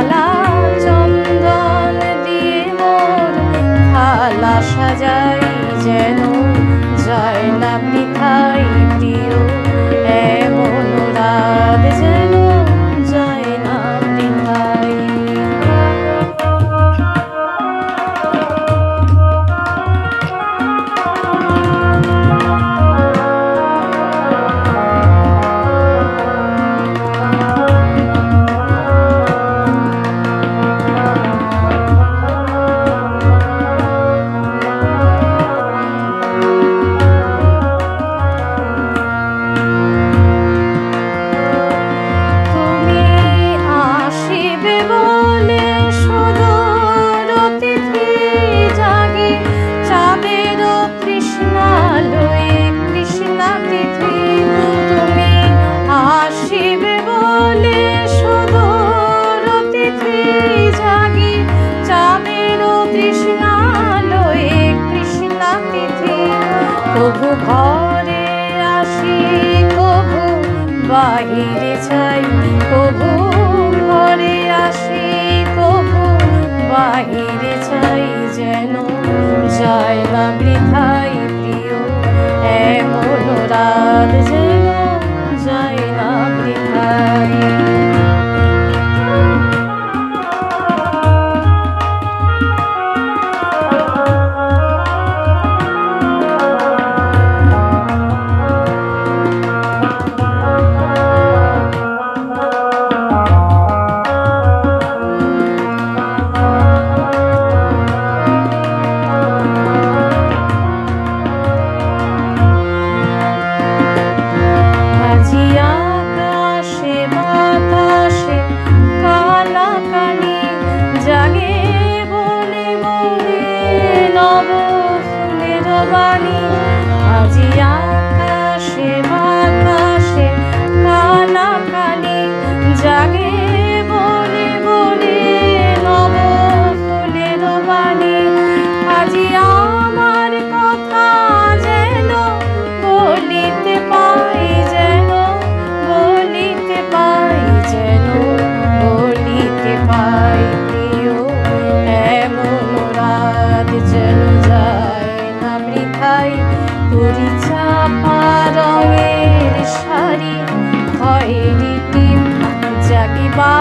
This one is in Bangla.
মালা চন্দন দিয়ে মোর থালা সাজাই, যেন যায় না বৃথায় প্রিয় এমন রাত, যেন যায় না বৃথায়। কভু ঘরে আসি, কভু বাহিরে যাই, কভু ঘরে আসি, কভু বাহিরে যাই, যেন যায় না বৃথায় প্রিয় এমন রাত, যেন যায় না বৃথায়। আজি আকাশে বাতাসে কালা কালি জাগে বলে বলে নব ফুলের বাণী। আজি আমার কথা যেন বলিতে পাই, যেন বলিতে পাই, যেন বলিতে পাই প্রিয় এমন রাত, যেন যায় না বৃথায়। তোরি চাপা রঙের শাড়ি খয়েরি টিপ জাগিবা